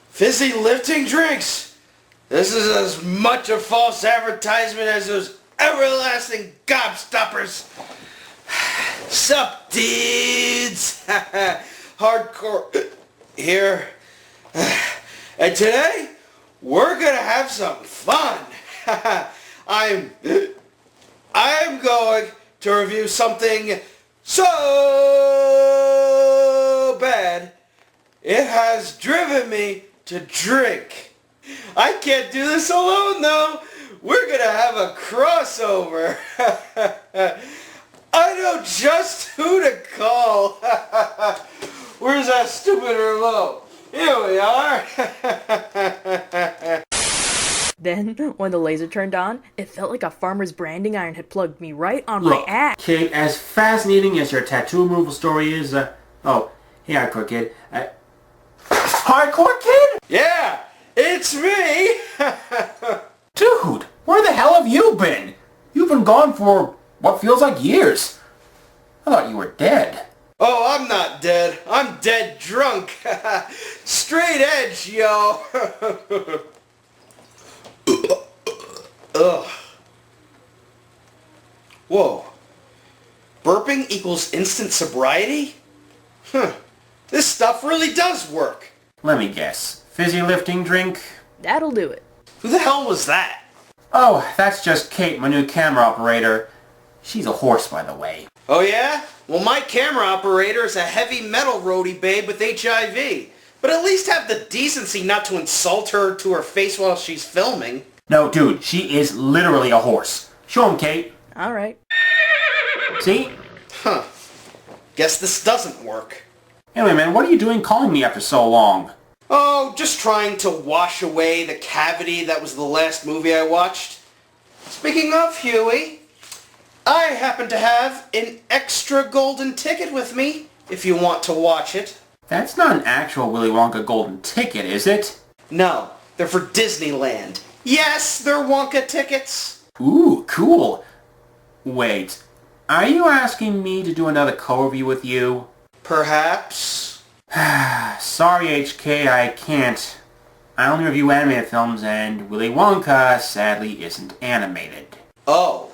Fizzy lifting drinks. This is as much a false advertisement as those everlasting gobstoppers. Sup, dudes? Hardcore here. And today, we're gonna have some fun. I'm going to review something so bad, it has driven me to drink. I can't do this alone though. We're gonna have a crossover. I know just who to call. Where's that stupid remote? Here we are. Then, when the laser turned on, it felt like a farmer's branding iron had plugged me right on my ass. Kate, as fascinating as your tattoo removal story is, hey, Hardcore Kid. Hardcore Kid? Yeah, it's me. Dude, where the hell have you been? You've been gone for what feels like years. I thought you were dead. Oh, I'm not dead. I'm dead drunk. Straight edge, yo. Ugh. Whoa. Burping equals instant sobriety? Huh. This stuff really does work. Let me guess. Fizzy lifting drink? That'll do it. Who the hell was that? Oh, that's just Kate, my new camera operator. She's a horse, by the way. Oh yeah? Well, my camera operator is a heavy metal roadie babe with HIV. But at least have the decency not to insult her to her face while she's filming. No, dude, she is literally a horse. Show him, Kate. Alright. See? Huh. Guess this doesn't work. Anyway, man, what are you doing calling me after so long? Oh, just trying to wash away the cavity that was the last movie I watched. Speaking of Huey, I happen to have an extra golden ticket with me, if you want to watch it. That's not an actual Willy Wonka golden ticket, is it? No, they're for Disneyland. Yes, they're Wonka tickets. Ooh, cool. Wait, are you asking me to do another co-review with you? Perhaps. Sorry, HK, I can't. I only review animated films, and Willy Wonka, sadly, isn't animated. Oh.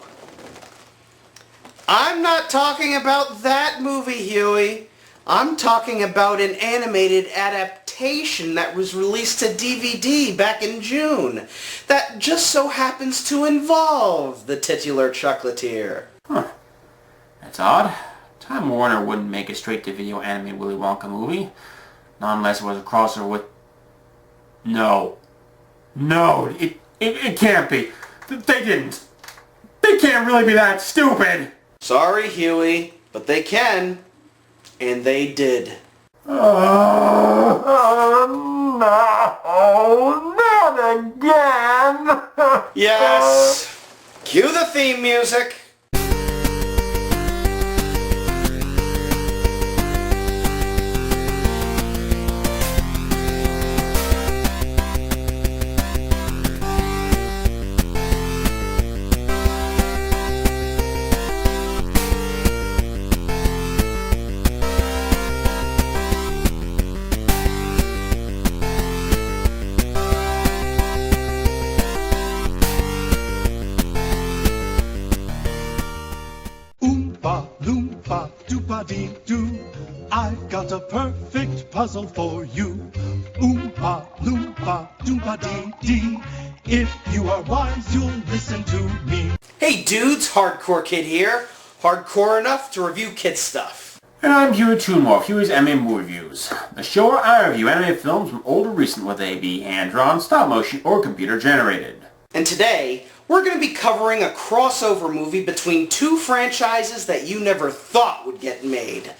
I'm not talking about that movie, Huey. I'm talking about an animated adaptation that was released to DVD back in June that just so happens to involve the titular chocolatier. Huh. That's odd. Time Warner wouldn't make a straight-to-video animated Willy Wonka movie. Not unless it was a crossover with... No. No, it can't be. They didn't. They can't really be that stupid. Sorry, Huey, but they can. And they did. No, not again. Yes. Cue the theme music. Doo-doo, I've got a perfect puzzle for you. Oompa, loompa, doompa-dee-dee. If you are wise, you'll listen to me. Hey dudes, Hardcore Kid here. Hardcore enough to review kid stuff. And I'm Hewy Toonmore of Hewy's Anime Movie Reviews, the show where I review anime films from old or recent, whether they be hand-drawn, stop-motion, or computer-generated. And today, we're going to be covering a crossover movie between two franchises that you never thought would get made.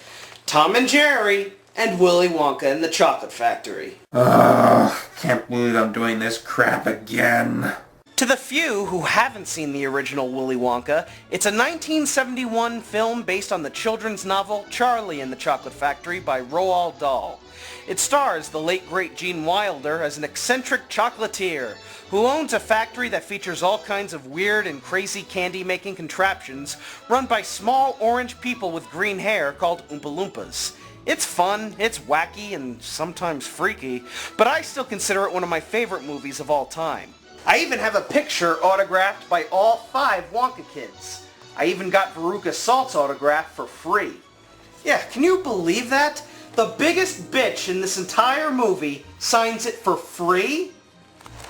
Tom and Jerry and Willy Wonka and the Chocolate Factory. Can't believe I'm doing this crap again. To the few who haven't seen the original Willy Wonka, it's a 1971 film based on the children's novel Charlie and the Chocolate Factory by Roald Dahl. It stars the late great Gene Wilder as an eccentric chocolatier who owns a factory that features all kinds of weird and crazy candy-making contraptions run by small orange people with green hair called Oompa Loompas. It's fun, it's wacky, and sometimes freaky, but I still consider it one of my favorite movies of all time. I even have a picture autographed by all 5 Wonka kids. I even got Veruca Salt's autograph for free. Yeah, can you believe that? The biggest bitch in this entire movie signs it for free?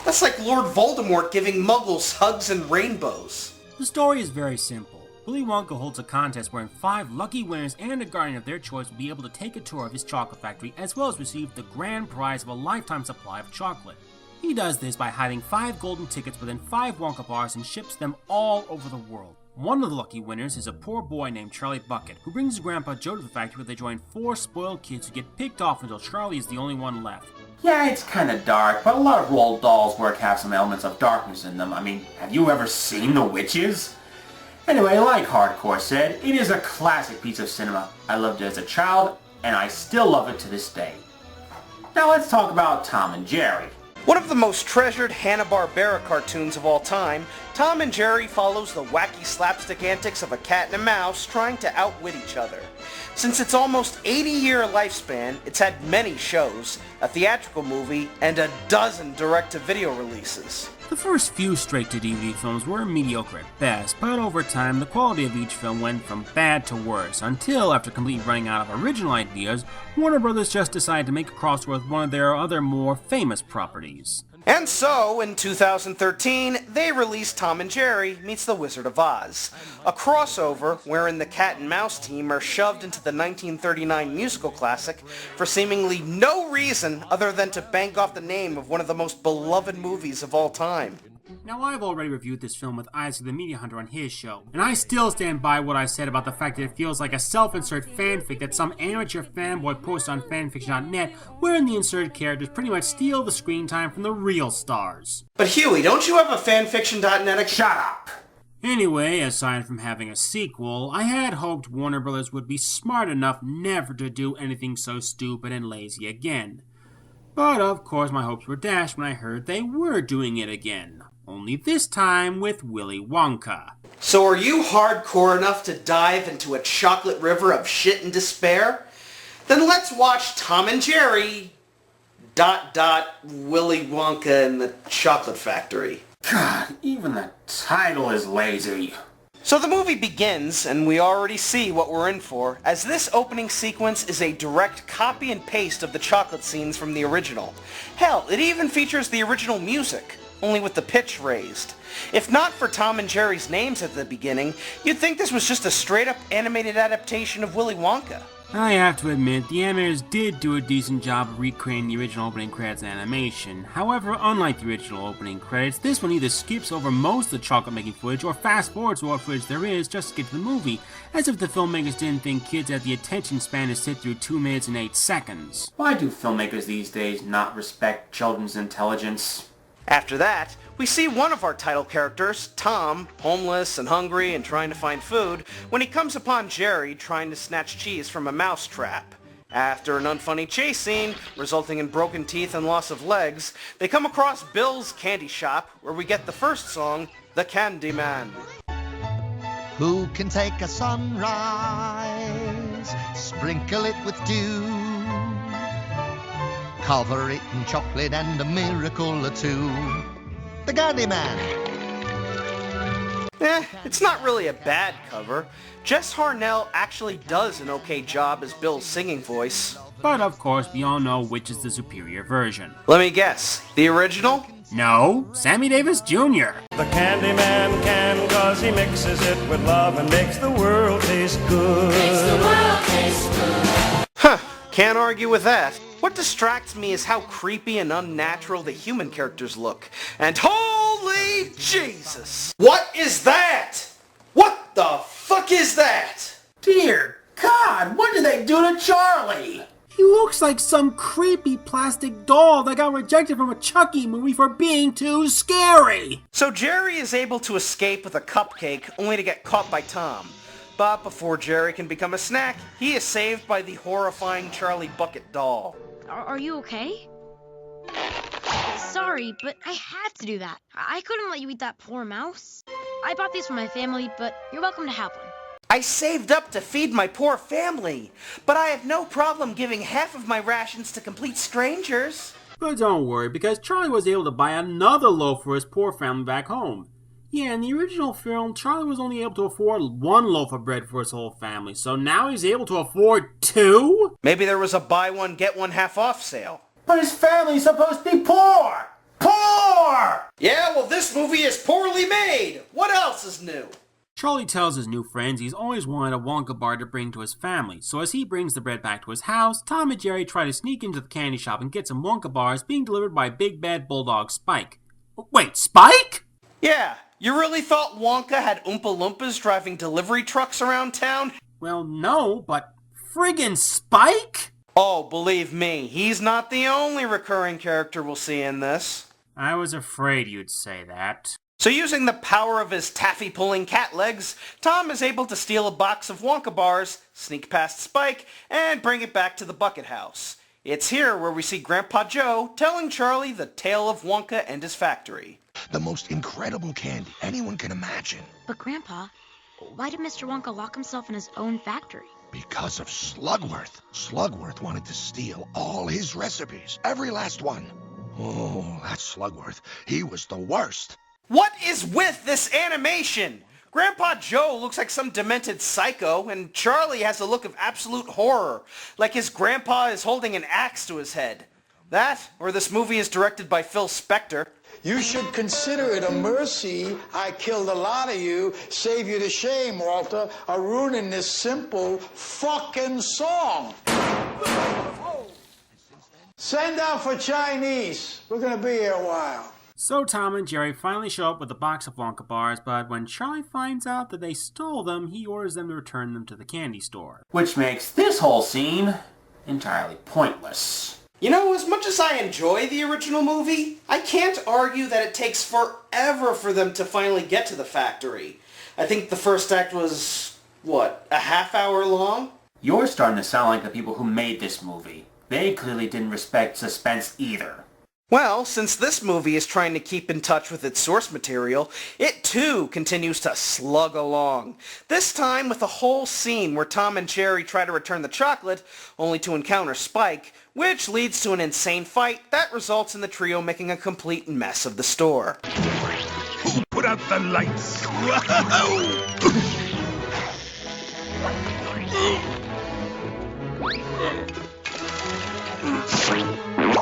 That's like Lord Voldemort giving muggles hugs and rainbows. The story is very simple. Willy Wonka holds a contest wherein 5 lucky winners and a guardian of their choice will be able to take a tour of his chocolate factory as well as receive the grand prize of a lifetime supply of chocolate. He does this by hiding 5 golden tickets within 5 Wonka bars and ships them all over the world. One of the lucky winners is a poor boy named Charlie Bucket, who brings his grandpa Joe to the factory where they join 4 spoiled kids who get picked off until Charlie is the only one left. Yeah, it's kinda dark, but a lot of Roald Dahl's work have some elements of darkness in them. I mean, have you ever seen The Witches? Anyway, like Hardcore said, it is a classic piece of cinema. I loved it as a child, and I still love it to this day. Now let's talk about Tom and Jerry. One of the most treasured Hanna-Barbera cartoons of all time, Tom and Jerry follows the wacky slapstick antics of a cat and a mouse trying to outwit each other. Since its almost 80-year lifespan, it's had many shows, a theatrical movie, and a dozen direct-to-video releases. The first few straight-to-DVD films were mediocre at best, but over time the quality of each film went from bad to worse, until after completely running out of original ideas, Warner Brothers just decided to make a crossover with one of their other more famous properties. And so, in 2013, they released Tom and Jerry Meets the Wizard of Oz, a crossover wherein the cat and mouse team are shoved into the 1939 musical classic for seemingly no reason other than to bank off the name of one of the most beloved movies of all time. Now, I've already reviewed this film with Isaac the Media Hunter on his show, and I still stand by what I said about the fact that it feels like a self-insert fanfic that some amateur fanboy posted on fanfiction.net, wherein the inserted characters pretty much steal the screen time from the real stars. But Huey, don't you have a fanfiction.net? Shut up! Anyway, aside from having a sequel, I had hoped Warner Brothers would be smart enough never to do anything so stupid and lazy again. But of course my hopes were dashed when I heard they were doing it again. Only this time with Willy Wonka. So are you hardcore enough to dive into a chocolate river of shit and despair? Then let's watch Tom and Jerry... Willy Wonka and the Chocolate Factory. God, even the title is lazy. So the movie begins, and we already see what we're in for, as this opening sequence is a direct copy and paste of the chocolate scenes from the original. Hell, it even features the original music, only with the pitch raised. If not for Tom and Jerry's names at the beginning, you'd think this was just a straight-up animated adaptation of Willy Wonka. I have to admit, the animators did do a decent job of recreating the original opening credits animation. However, unlike the original opening credits, this one either skips over most of the chocolate-making footage or fast-forwards what footage there is just to get to the movie, as if the filmmakers didn't think kids had the attention span to sit through 2 minutes and 8 seconds. Why do filmmakers these days not respect children's intelligence? After that, we see one of our title characters, Tom, homeless and hungry and trying to find food, when he comes upon Jerry trying to snatch cheese from a mouse trap. After an unfunny chase scene, resulting in broken teeth and loss of legs, they come across Bill's candy shop, where we get the first song, The Candy Man. Who can take a sunrise, sprinkle it with dew, cover it in chocolate and a miracle or two? The Candy Man. It's not really a bad cover. Jess Harnell actually does an okay job as Bill's singing voice. But of course, we all know which is the superior version. Let me guess, the original? No, Sammy Davis Jr. The candy man can, 'cause he mixes it with love and makes the world taste good. Huh, can't argue with that. What distracts me is how creepy and unnatural the human characters look. And holy Jesus! What is that? What the fuck is that? Dear God, what did they do to Charlie? He looks like some creepy plastic doll that got rejected from a Chucky movie for being too scary. So Jerry is able to escape with a cupcake only to get caught by Tom. But before Jerry can become a snack, he is saved by the horrifying Charlie Bucket doll. Are you okay? Sorry, but I had to do that. I couldn't let you eat that poor mouse. I bought these for my family, but you're welcome to have one. I saved up to feed my poor family, but I have no problem giving half of my rations to complete strangers. But don't worry, because Charlie was able to buy another loaf for his poor family back home. Yeah, in the original film, Charlie was only able to afford one loaf of bread for his whole family, so now he's able to afford two? Maybe there was a buy one, get one half off sale. But his family's supposed to be poor! Poor! Yeah, well, this movie is poorly made. What else is new? Charlie tells his new friends he's always wanted a Wonka bar to bring to his family, so as he brings the bread back to his house, Tom and Jerry try to sneak into the candy shop and get some Wonka bars being delivered by Big Bad Bulldog Spike. Wait, Spike? Yeah, you really thought Wonka had Oompa Loompas driving delivery trucks around town? Well, no, but friggin' Spike? Oh, believe me, he's not the only recurring character we'll see in this. I was afraid you'd say that. So using the power of his taffy-pulling cat legs, Tom is able to steal a box of Wonka bars, sneak past Spike, and bring it back to the bucket house. It's here where we see Grandpa Joe telling Charlie the tale of Wonka and his factory. The most incredible candy anyone can imagine. But Grandpa, why did Mr. Wonka lock himself in his own factory? Because of Slugworth. Slugworth wanted to steal all his recipes, every last one. Oh, that Slugworth, he was the worst. What is with this animation? Grandpa Joe looks like some demented psycho, and Charlie has a look of absolute horror, like his grandpa is holding an axe to his head. That, or this movie is directed by Phil Spector. You should consider it a mercy I killed a lot of you, save you the shame, Walter, of ruining this simple fucking song. Send out for Chinese. We're gonna be here a while. So Tom and Jerry finally show up with a box of Wonka bars, but when Charlie finds out that they stole them, he orders them to return them to the candy store. Which makes this whole scene entirely pointless. You know, as much as I enjoy the original movie, I can't argue that it takes forever for them to finally get to the factory. I think the first act was, what, a half hour long? You're starting to sound like the people who made this movie. They clearly didn't respect suspense either. Well, since this movie is trying to keep in touch with its source material, it too continues to slug along. This time with a whole scene where Tom and Jerry try to return the chocolate, only to encounter Spike, which leads to an insane fight that results in the trio making a complete mess of the store. Who put out the lights?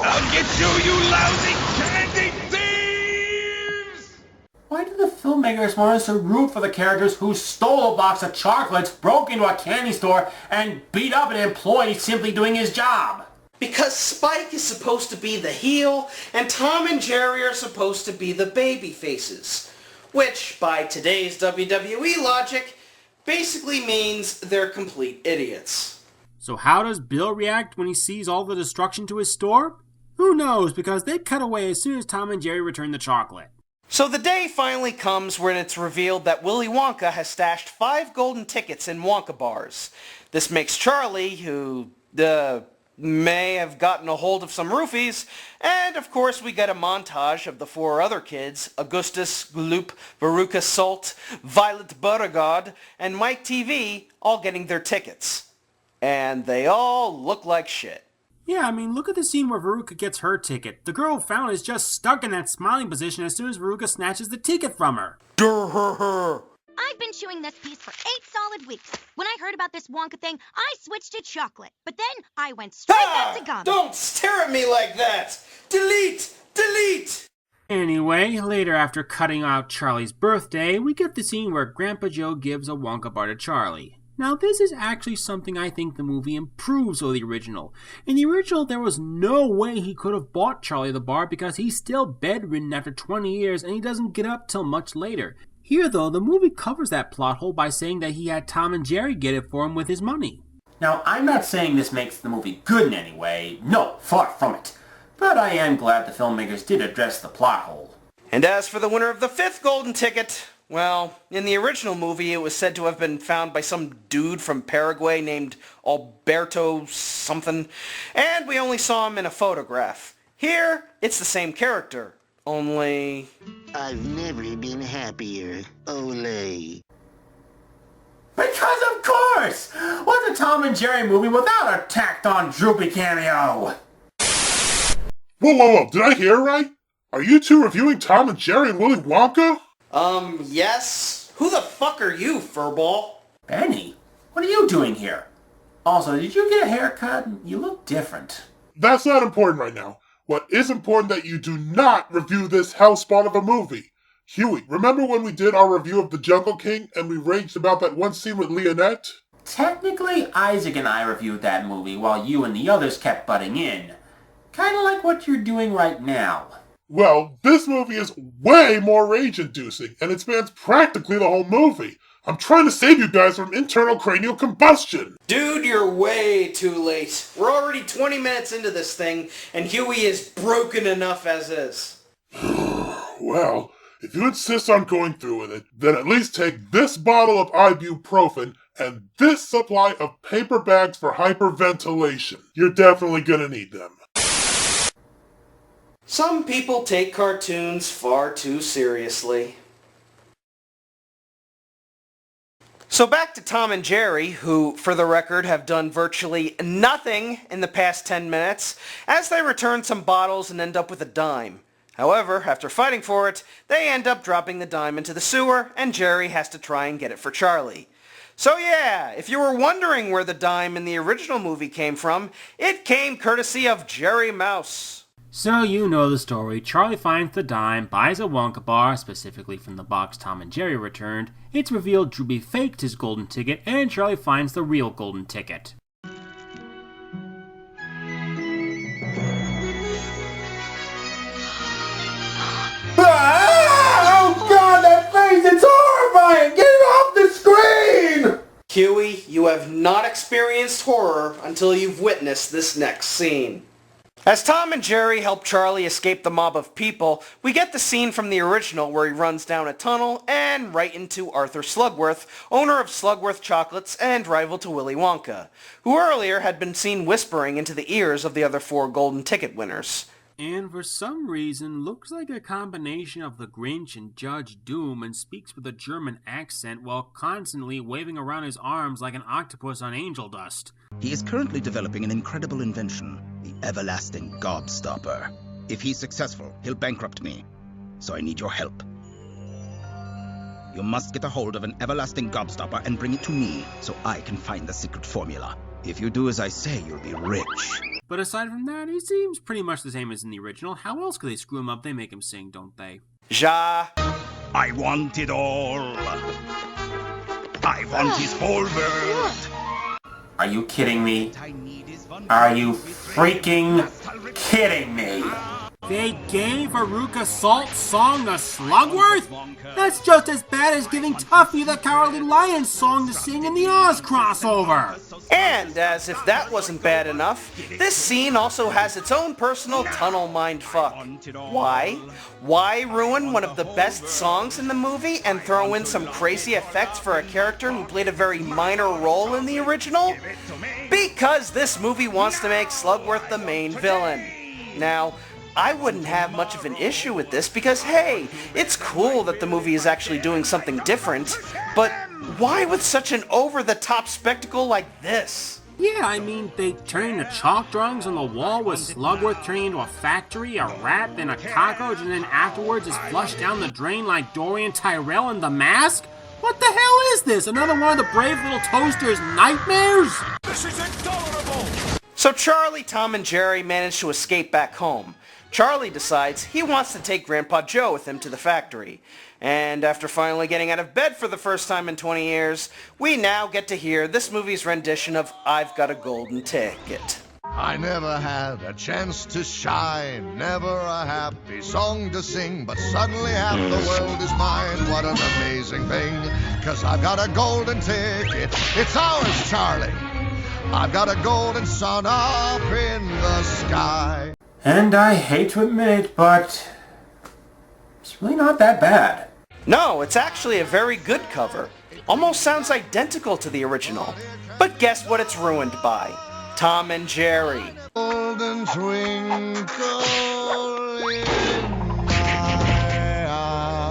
I'll get you, you lousy candy thieves! Why do the filmmakers want us to root for the characters who stole a box of chocolates, broke into a candy store, and beat up an employee simply doing his job? Because Spike is supposed to be the heel, and Tom and Jerry are supposed to be the baby faces. Which, by today's WWE logic, basically means they're complete idiots. So how does Bill react when he sees all the destruction to his store? Who knows, because they cut away as soon as Tom and Jerry return the chocolate. So the day finally comes when it's revealed that Willy Wonka has stashed 5 golden tickets in Wonka bars. This makes Charlie, who, may have gotten a hold of some roofies, and of course we get a montage of the 4 other kids, Augustus Gloop, Veruca Salt, Violet Beauregard, and Mike TV, all getting their tickets. And they all look like shit. Yeah, I mean, look at the scene where Veruca gets her ticket. The girl found is just stuck in that smiling position as soon as Veruca snatches the ticket from her. I've been chewing this piece for 8 solid weeks. When I heard about this Wonka thing, I switched to chocolate. But then I went straight back to gum. Don't stare at me like that! Delete! Delete! Anyway, later after cutting out Charlie's birthday, we get the scene where Grandpa Joe gives a Wonka bar to Charlie. Now this is actually something I think the movie improves over the original. In the original, there was no way he could have bought Charlie the bar because he's still bedridden after 20 years and he doesn't get up till much later. Here though, the movie covers that plot hole by saying that he had Tom and Jerry get it for him with his money. Now, I'm not saying this makes the movie good in any way. No, far from it. But I am glad the filmmakers did address the plot hole. And as for the winner of the 5th golden ticket, well, in the original movie, it was said to have been found by some dude from Paraguay named Alberto something, and we only saw him in a photograph. Here, it's the same character, only... I've never been happier. Olay. Because of course! What's a Tom and Jerry movie without a tacked-on droopy cameo? Whoa, did I hear right? Are you two reviewing Tom and Jerry and Willy Wonka? Yes? Who the fuck are you, furball? Benny, what are you doing here? Also, did you get a haircut? You look different. That's not important right now. What is important that you do not review this hellspawn of a movie. Hewy, remember when we did our review of The Jungle King and we raged about that one scene with Leonette? Technically, Isaac and I reviewed that movie while you and the others kept butting in. Kinda like what you're doing right now. Well, this movie is way more rage-inducing, and it spans practically the whole movie. I'm trying to save you guys from internal cranial combustion. Dude, you're way too late. We're already 20 minutes into this thing, and Hewy is broken enough as is. Well, if you insist on going through with it, then at least take this bottle of ibuprofen and this supply of paper bags for hyperventilation. You're definitely gonna need them. Some people take cartoons far too seriously. So back to Tom and Jerry, who, for the record, have done virtually nothing in the past 10 minutes, as they return some bottles and end up with a dime. However, after fighting for it, they end up dropping the dime into the sewer, and Jerry has to try and get it for Charlie. So yeah, if you were wondering where the dime in the original movie came from, it came courtesy of Jerry Mouse. So you know the story. Charlie finds the dime, buys a Wonka bar, specifically from the box Tom and Jerry returned. It's revealed Droopy faked his golden ticket, and Charlie finds the real golden ticket. Oh god, that face! It's horrifying! Get it off the screen! Hewy, you have not experienced horror until you've witnessed this next scene. As Tom and Jerry help Charlie escape the mob of people, we get the scene from the original where he runs down a tunnel and right into Arthur Slugworth, owner of Slugworth Chocolates and rival to Willy Wonka, who earlier had been seen whispering into the ears of the other 4 golden ticket winners. And for some reason, looks like a combination of the Grinch and Judge Doom and speaks with a German accent while constantly waving around his arms like an octopus on angel dust. He is currently developing an incredible invention, the everlasting gobstopper. If he's successful, he'll bankrupt me. So I need your help. You must get a hold of an everlasting gobstopper and bring it to me so I can find the secret formula. If you do as I say, you'll be rich. But aside from that, he seems pretty much the same as in the original. How else could they screw him up? They make him sing, don't they? Ja. I want it all. I want his whole world. Are you kidding me? Are you freaking kidding me? They gave Veruca Salt's song to Slugworth? That's just as bad as giving Tuffy the Cowardly Lion song to sing in the Oz crossover. And, as if that wasn't bad enough, this scene also has its own personal tunnel mindfuck. Why? Why ruin one of the best songs in the movie and throw in some crazy effects for a character who played a very minor role in the original? Because this movie wants to make Slugworth the main villain. Now, I wouldn't have much of an issue with this because, hey, it's cool that the movie is actually doing something different, but why with such an over-the-top spectacle like this? Yeah, I mean, they turn into chalk drawings on the wall with Slugworth turning into a factory, a rat, then a cockroach, and then afterwards is flushed down the drain like Dorian Tyrell in The Mask? What the hell is this? Another one of the Brave Little Toaster's nightmares? This is intolerable! So Charlie, Tom, and Jerry manage to escape back home. Charlie decides he wants to take Grandpa Joe with him to the factory. And after finally getting out of bed for the first time in 20 years, we now get to hear this movie's rendition of I've Got a Golden Ticket. I never had a chance to shine, never a happy song to sing, but suddenly half the world is mine. What an amazing thing, 'cause I've got a golden ticket. It's ours, Charlie. I've got a golden sun up in the sky. And I hate to admit it, but it's really not that bad. No, it's actually a very good cover. Almost sounds identical to the original. But guess what it's ruined by? Tom and Jerry. Golden twinkle in my eye.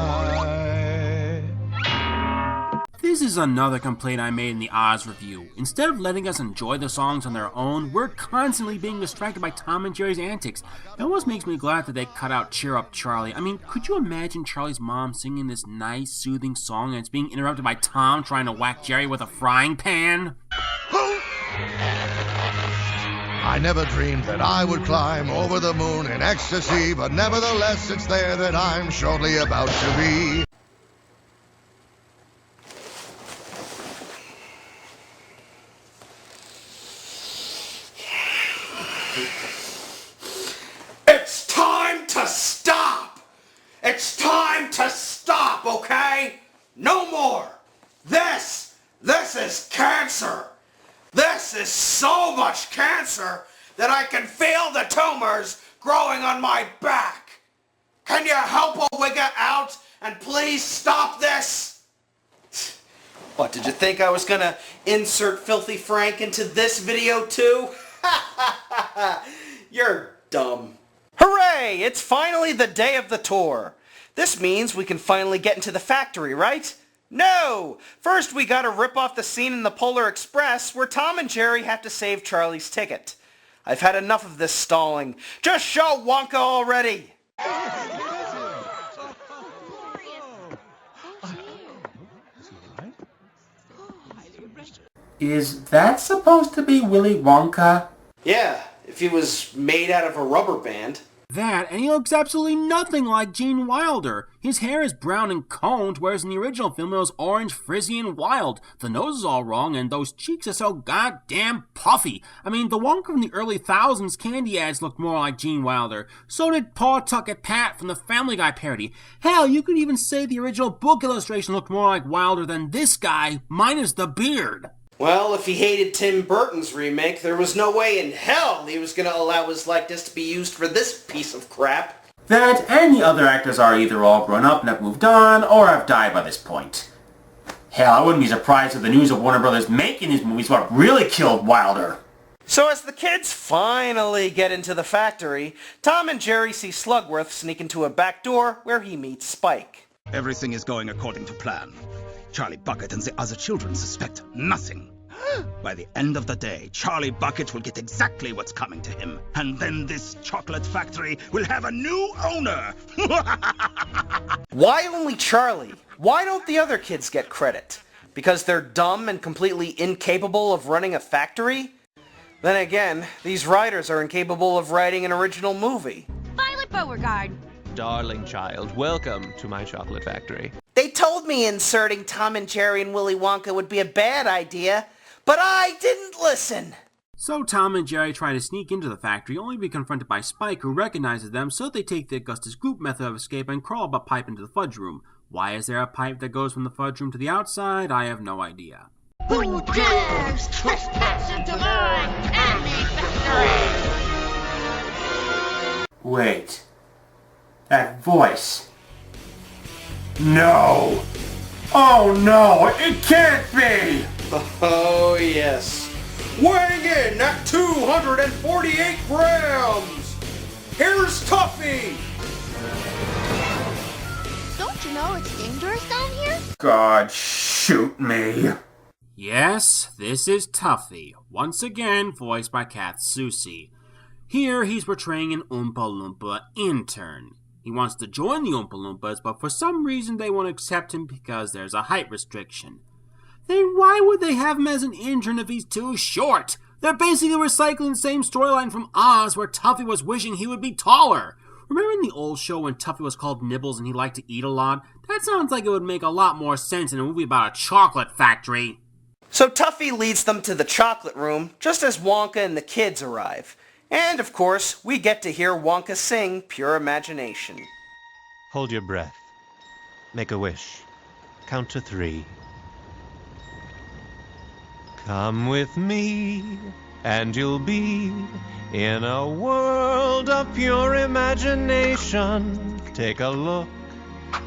This is another complaint I made in the Oz review. Instead of letting us enjoy the songs on their own, we're constantly being distracted by Tom and Jerry's antics. It almost makes me glad that they cut out Cheer Up Charlie. I mean, could you imagine Charlie's mom singing this nice, soothing song and it's being interrupted by Tom trying to whack Jerry with a frying pan? I never dreamed that I would climb over the moon in ecstasy, but nevertheless it's there that I'm shortly about to be. It's time to stop! It's time to stop, okay? No more! This is cancer! This is so much cancer that I can feel the tumors growing on my back! Can you help a wigger out and please stop this? What, did you think I was gonna insert Filthy Frank into this video too? You're dumb. Hooray! It's finally the day of the tour. This means we can finally get into the factory, right? No! First we gotta rip off the scene in the Polar Express where Tom and Jerry have to save Charlie's ticket. I've had enough of this stalling. Just show Wonka already! Is that supposed to be Willy Wonka? Yeah, if he was made out of a rubber band. That, and he looks absolutely nothing like Gene Wilder. His hair is brown and combed, whereas in the original film it was orange, frizzy, and wild. The nose is all wrong, and those cheeks are so goddamn puffy. I mean, the Wonka from the early thousands candy ads looked more like Gene Wilder. So did Paw Tucket Pat from the Family Guy parody. Hell, you could even say the original book illustration looked more like Wilder than this guy, minus the beard. Well, if he hated Tim Burton's remake, there was no way in hell he was gonna allow his likeness to be used for this piece of crap. That and the other actors are either all grown up and have moved on, or have died by this point. Hell, I wouldn't be surprised if the news of Warner Brothers making these movies what really killed Wilder. So as the kids finally get into the factory, Tom and Jerry see Slugworth sneak into a back door where he meets Spike. Everything is going according to plan. Charlie Bucket and the other children suspect nothing. By the end of the day, Charlie Bucket will get exactly what's coming to him. And then this chocolate factory will have a new owner. Why only Charlie? Why don't the other kids get credit? Because they're dumb and completely incapable of running a factory? Then again, these writers are incapable of writing an original movie. Violet Beauregard. Darling child, welcome to my chocolate factory. They told me inserting Tom and Jerry and Willy Wonka would be a bad idea, but I didn't listen. So Tom and Jerry try to sneak into the factory, only to be confronted by Spike, who recognizes them, so they take the Augustus Gloop method of escape and crawl up a pipe into the fudge room. Why is there a pipe that goes from the fudge room to the outside? I have no idea. Who dares trespass into my candy factory? Wait. That voice. No! Oh no! It can't be! Oh yes. Weighing in at 248 grams! Here's Tuffy! Don't you know it's dangerous down here? God, shoot me. Yes, this is Tuffy, once again voiced by Kath Soucie. Here he's portraying an Oompa Loompa intern. He wants to join the Oompa Loompas, but for some reason they won't accept him because there's a height restriction. Then why would they have him as an intern if he's too short? They're basically recycling the same storyline from Oz where Tuffy was wishing he would be taller. Remember in the old show when Tuffy was called Nibbles and he liked to eat a lot? That sounds like it would make a lot more sense in a movie about a chocolate factory. So Tuffy leads them to the chocolate room just as Wonka and the kids arrive. And, of course, we get to hear Wonka sing Pure Imagination. Hold your breath. Make a wish. Count to 3. Come with me, and you'll be in a world of pure imagination. Take a look,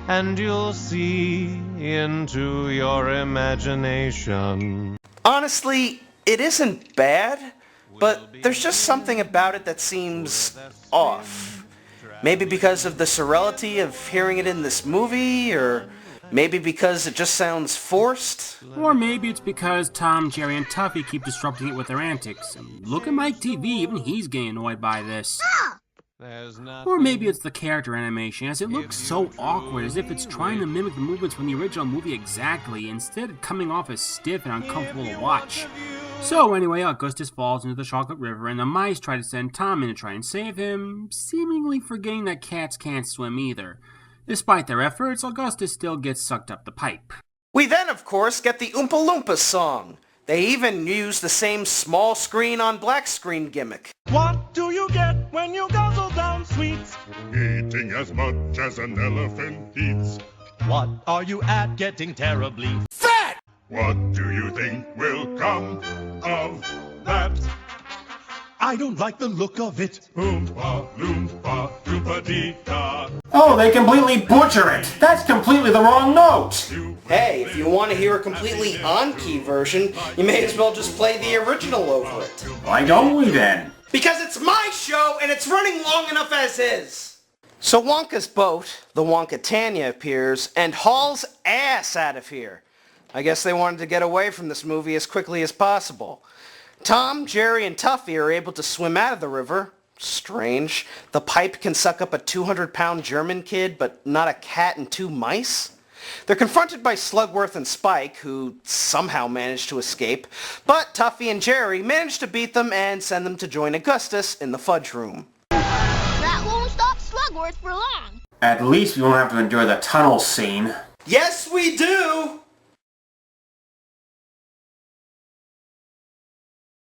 and you'll see into your imagination. Honestly, it isn't bad. But there's just something about it that seems off. Maybe because of the surreality of hearing it in this movie, or Maybe because it just sounds forced? Or maybe it's because Tom, Jerry, and Tuffy keep disrupting it with their antics. And look at Mike TV, even he's getting annoyed by this. Or maybe it's the character animation, as it looks so awkward, as if it's trying to mimic the movements from the original movie exactly, instead of coming off as stiff and uncomfortable to watch. So anyway, Augustus falls into the chocolate river, and the mice try to send Tom in to try and save him, seemingly forgetting that cats can't swim either. Despite their efforts, Augustus still gets sucked up the pipe. We then, of course, get the Oompa Loompa song. They even use the same small screen on black screen gimmick. What do you get when you guzzle down sweets? Eating as much as an elephant eats. What are you at getting terribly fat? What do you think will come of that? I don't like the look of it. Oompa Loompa Doompa-dee-da. Oh, they completely butcher it! That's completely the wrong note! Hey, if you want to hear a completely on-key version, you may as well just play the original over it. Why don't we then? Because it's my show and it's running long enough as is! So Wonka's boat, the Wonkatania, appears and hauls ass out of here. I guess they wanted to get away from this movie as quickly as possible. Tom, Jerry, and Tuffy are able to swim out of the river. Strange. The pipe can suck up a 200-pound German kid, but not a cat and 2 mice? They're confronted by Slugworth and Spike, who somehow manage to escape, but Tuffy and Jerry manage to beat them and send them to join Augustus in the fudge room. That won't stop Slugworth for long. At least we won't have to endure the tunnel scene. Yes, we do!